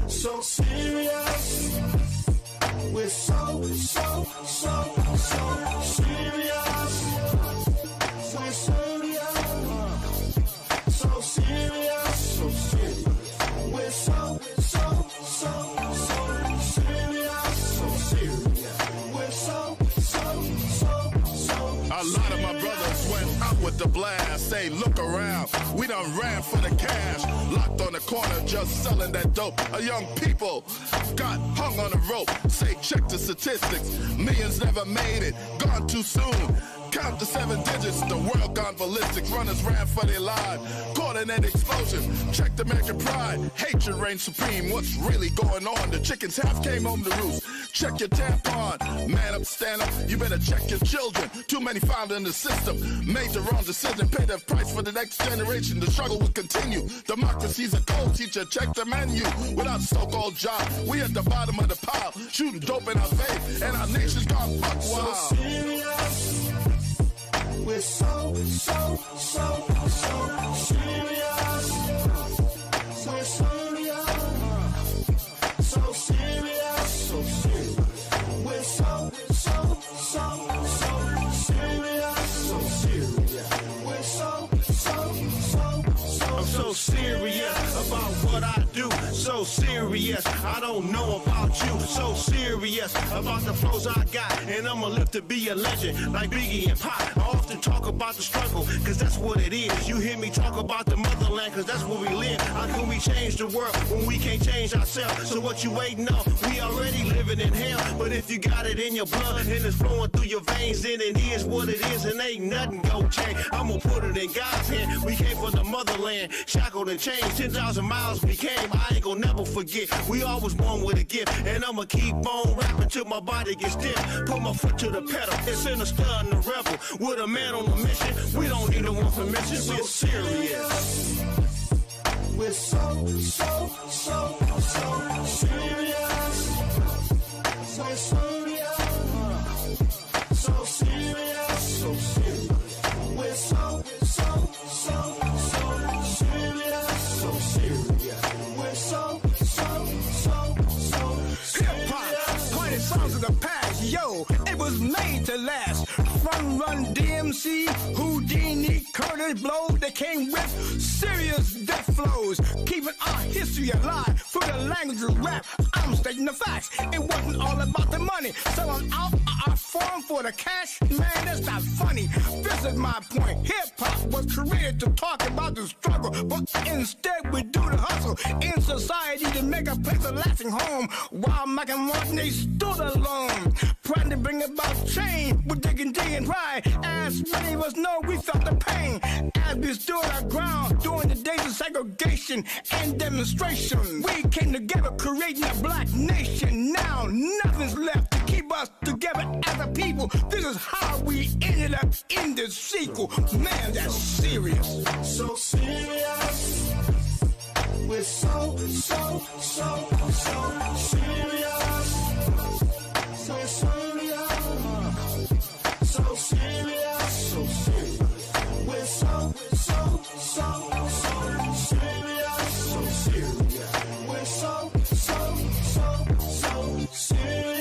So serious. We're so serious. We're serious. So serious. We're so serious. We're so. A lot of my brothers went out with the blast. Say, look around, we done ran for the cash. Locked on the corner, just selling that dope. A young people got hung on a rope. Say, check the statistics. Millions never made it, gone too soon. Count the 7 digits, the world gone ballistic. Runners ran for their lives, caught in an explosion. Check the American pride, hatred reigns supreme. What's really going on? The chickens half came home to roost. Check your tampon, man up, stand up. You better check your children. Too many found in the system, made the wrong decision. Pay the price for the next generation. The struggle will continue. Democracy's a cold teacher. Check the menu. Without so-called job, we at the bottom of the pile, shooting dope in our face, and our nation's gone buck wild. So serious. We're so serious. We're serious. So serious. We're so serious. We're so. I'm so serious about what I do. So serious, I don't know about you. So serious about the flows I got, and I'ma live to be a legend like Biggie and Pac. I often talk about the struggle, cause that's what it is. You hear me talk about the motherland, cause that's where we live. How can we change the world when we can't change ourselves? So what you waiting on? We already living in hell. But if you got it in your blood and it's flowing through your veins, then it is what it is, and ain't nothing gon' change. I'ma put it in God's hand. We came from the motherland, shackled and chained. 10,000 miles we came, I ain't gon' never forget. We all was born with a gift, and I'ma keep on rapping till my body gets stiff. Put my foot to the pedal, it's in a stud and a rebel. With a man on a mission, we don't need a one permission. We're serious. We're so serious. We're serious. So serious. We're so serious. We're so hip-hop, plenty songs of the past, yo, it was made to last. Front Run DMC, Houdini, Curtis Blow, they came with serious death flows, keeping our history alive through the language of rap. I'm stating the facts, it wasn't all about the money, selling out our form for the cash, man, that's not funny. This is my point, hip-hop was created to talk about the struggle, but instead we do the hustle in society to make a place a lasting home, while Mac and Martin, they stood alone, trying to bring about change with dignity and pride. As many of us know, we felt the pain as we stood our ground during the days of segregation and demonstration. We came together creating a black nation. Now nothing's left to keep us together as a people. This is how we ended up in this sequel. Man, that's serious. So serious. We're so serious. We're serious. So serious. We're so serious. We're so serious.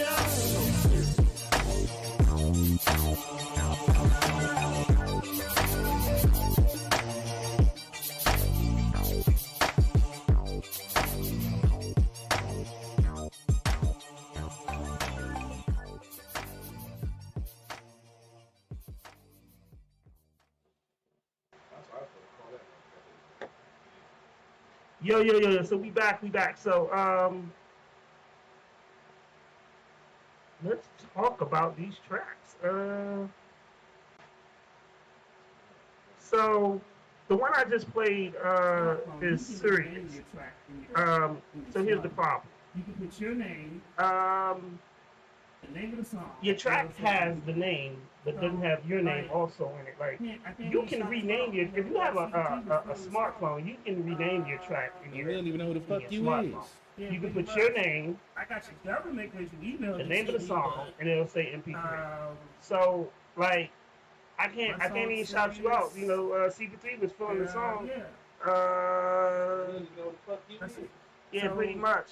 Yo. So we back. So let's talk about these tracks. So the one I just played is Serious. So here's the problem. You can put your name, the name of the song. Your track has the name, but doesn't have your name also in it. Like you can rename your if you have a smartphone, you can rename your track in You your don't even know who the fuck you smartphone. is. You can put your name, I got your government because you emailed the name of the song, and it'll say MP3. So like I can't even shout you out. You know, CP3 was filling the song. Yeah, pretty much.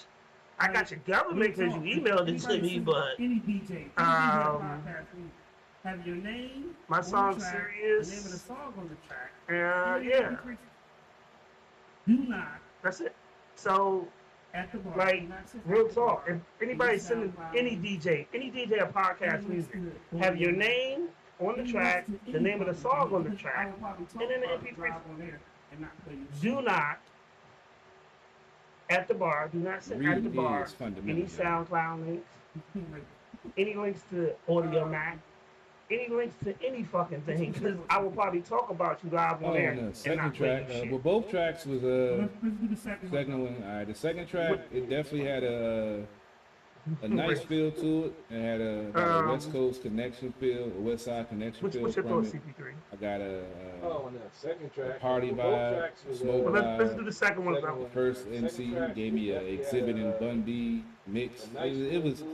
I got your government because you emailed it to me, but any DJ have your name, my song's track, Serious. the name of the song on the track. Yeah, Do not that's it. So at the bar. like real talk, if anybody's sending any DJ of podcast music, have your name on the track, the name of the song on the track, and then the MP3. Do not at the bar. Do not send at the bar any SoundCloud links, any links to Audio Mac, any links to any fucking thing, because I will probably talk about you live on air. No, and second not play track. your shit. Well, both tracks was Let's do the second second one. All right, the second track it definitely had a nice feel to it. It had a West Coast connection feel, a West Side connection feel What's your from thoughts, it. CP3? I got a Oh, and the second track. party both vibe, tracks was, smoke Well, let's vibe. do the second one. second one. First MC gave me a Exhibit and Bun B mix. It was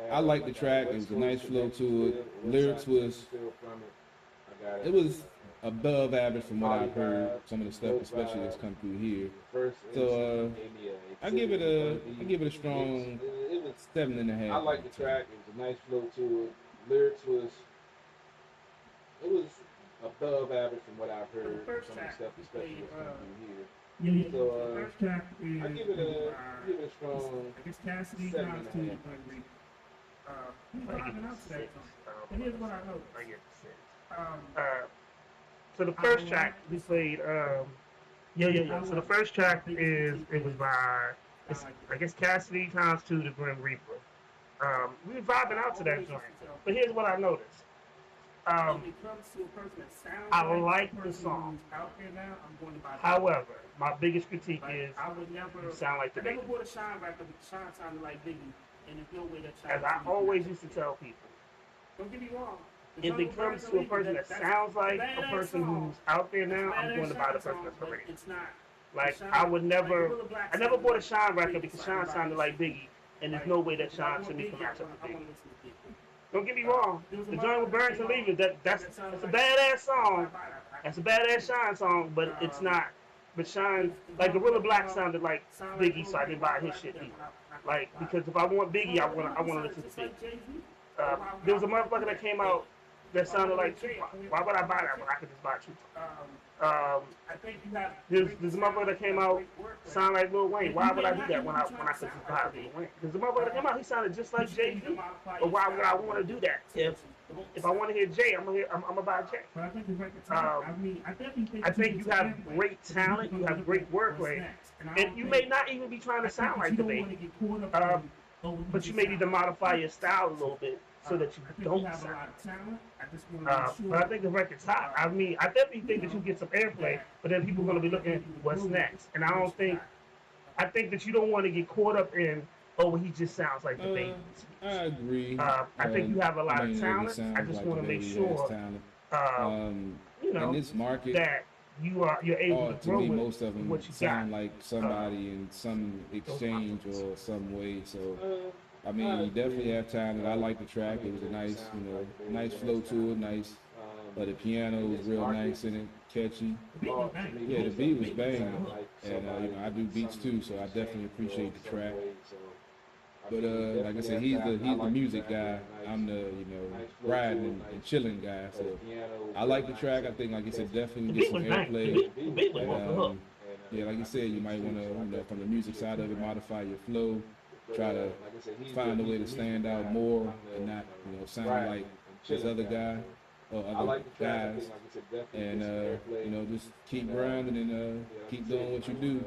I liked the track. It was a nice flow to it. Lyrics was it was above average from what I've heard. Some of the stuff, especially that's come through here. So I give it a strong 7.5. I like the track. It was a nice flow to it. Lyrics was above average from what I've heard. first Some of the track stuff, we especially played, that's come through here. Yeah, So, the first track is I give it a strong. I guess Cassidy 7.5. comes to the country. He's vibing out to that song. And here's what I know. I get the so the first track we played, So the first track was by I guess Cassidy times 2 the Grim Reaper. We were vibing out to that joint. But here's what I noticed. I like the song. However, my biggest critique is you sound like the Baby. As I always used to tell people, Don't get me wrong. if it comes to a person that sounds like a person who's out there now, I'm going to buy the person that's already. It's not. Like I never bought a Sean record because Sean sounded like Biggie, and there's no way that Sean should be match up with Biggie. Don't get me wrong, the joint with Burns and Leavers, that's a badass song. That's a badass Sean song, but it's not. But Sean, like Gorilla Black sounded like Biggie, so I didn't buy his shit either. Like because if I want Biggie, I want to listen to Biggie. There was a motherfucker that came out that sounded like Tupac. Why would I buy that when I could just buy Tupac? There's a motherfucker that came out sound like Lil Wayne. Why would I do that when I could just buy Lil Wayne? Because the motherfucker that came out, he sounded just like Jay-Z. But why would I want to do that? If I want to hear Jay, I'm gonna buy Jay. But I think the record time, I think you have great talent, you have great work rate, and you may not even be trying to sound like the Baby. But you may need to modify your style a little bit so that you don't sound. But I think the record's hot. I mean, I definitely think that you get some airplay, but then people are going to be looking at what's next. And I think that you don't want to get caught up in, oh, he just sounds like the Baby. I agree. I think you have a lot of talent. I just want to make sure, you know, in this market, that you're able to grow me, with most of them what you sound got. like somebody in some exchange or some way. So, I mean, you definitely have talent. I like the track. It was a nice, nice flow to it. Nice. The piano was real nice in it, catchy. Yeah, the beat was banging. And I do beats too, so I definitely appreciate the track. But like I said, he's the music guy. I'm the riding and chilling guy. So I like the track. I think, like you said, definitely get some airplay. And, yeah, like you said, you might want to from the music side of it, modify your flow. Try to find a way to stand out more and not sound like this other guy or other guys. And just keep grinding and keep doing what you do.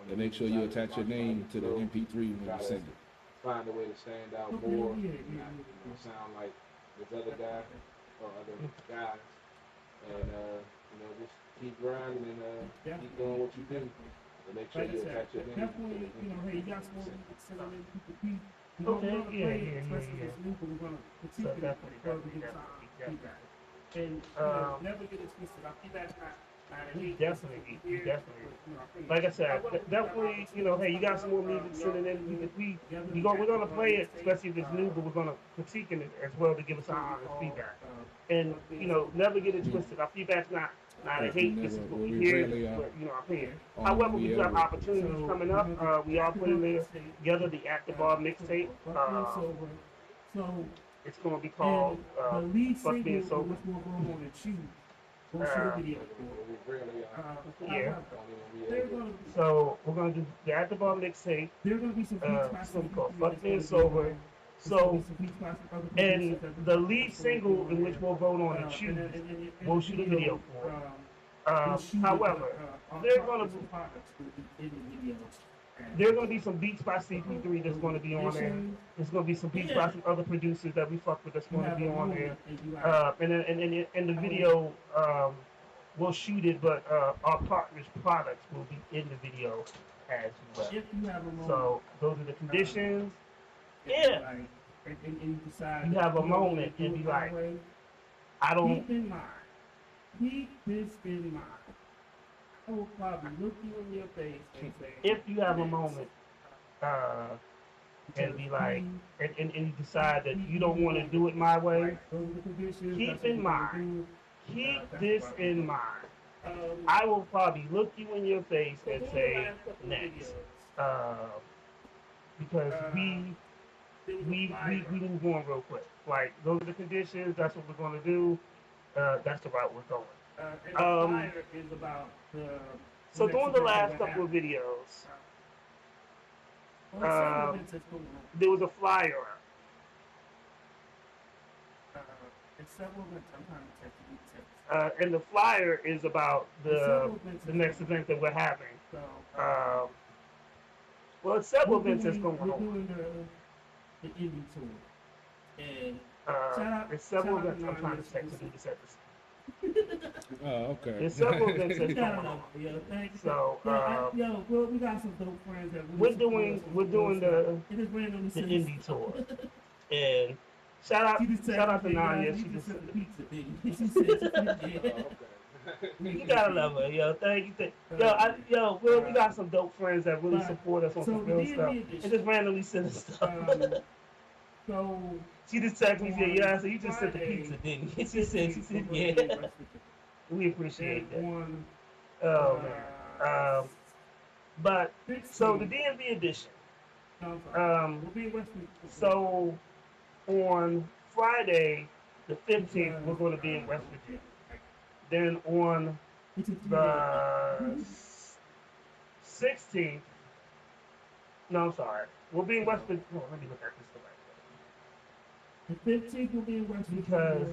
And make sure you attach your name to the MP3 when you send it. Find a way to stand out Okay, more, yeah, and yeah, not, yeah. sound like this other guy or other guys, and just keep grinding and keep doing what you do, and make sure Like I you said, attach your name. definitely, hey, you got some more music sent in. We're Okay, gonna yeah, play it, yeah, especially yeah, if it's new, but we're gonna critique So it definitely, further definitely, get some definitely. feedback. And never get it twisted. Our feedback's not a hate. Definitely, Here, definitely. but, our opinion. Like I said, However, definitely, hey, you got some more music sitting in. We're gonna play it, especially if it's new, but we're gonna critique it as well to give us our honest feedback. And never get it twisted. Our feedback's not a hate. This is what we hear. But our opinion. However, we do have opportunities coming up. We are putting together the At the Bar mixtape. So It's gonna be called the lead Fuck single, Being Sober. which we'll go on and shoot. We'll shoot a video for. Yeah. They're gonna So we're gonna do the At the Bar mixtape. there are gonna be some beats by It's gonna some be called people Fuck Being that's gonna Sober. be on. So, Some beats by some other and producers that the we're lead gonna single do in which we'll vote on and and choose, the we'll shoot a video for. we'll shoot it, However, our they're partners gonna and partners will be in the video. there are gonna be some beats by CP3 that's gonna be on there. There's gonna be some beats by some other producers that we fuck with that's gonna be on there. And the video, we'll shoot it, but our partners' products will be in the video as well. If you have a moment, So those are the conditions. if Yeah. like, and you decide You that have a don't wanna moment do and it be that like, way, I don't. keep in mind, keep this in mind. I will probably look you in your face and say, If you have a moment, and be like, and you decide that you don't want to do it my way, those are the conditions, keep that's what in we're gonna mind, do. keep That's this what in mind. Um, I will probably look you in your face so and those are say the last couple of next, videos. because we There was a move on real quick. Like those are the conditions. That's what we're gonna do. That's the route we're going. and the flyer is about the. So next during the event last that couple of happened. videos, Well, several events that's going on. there was a flyer up. It's several events. I'm trying to check the details. And the flyer is about the several events next event that we're having. So, Well, it's several we're events that's doing- going We're on. doing the indie tour. And There's several shout out events. to I'm trying to Nine check to Years do this episode. Oh, okay. There's several events that's Shout going out, on. yo, thank you. So, Well, we got some dope friends that we're really doing the it is randomly sent indie tour, and shout out to Nanya. She just sent the pizza, didn't you? you gotta love her, yo. Thank you. Will, we got some dope friends that really support us on some real stuff, and just randomly send us stuff. So she just texted me, said, "Yeah, so you just sent the pizza, didn't you?" She said, "Yeah." We appreciate that. Oh man. But so the DMV edition. So on Friday, the 15th, we're going to be in West Virginia. Then on the 16th, no, I'm sorry, we'll be in West Virginia. Oh, let me look at this the right way. The 15th will be in West Virginia. Because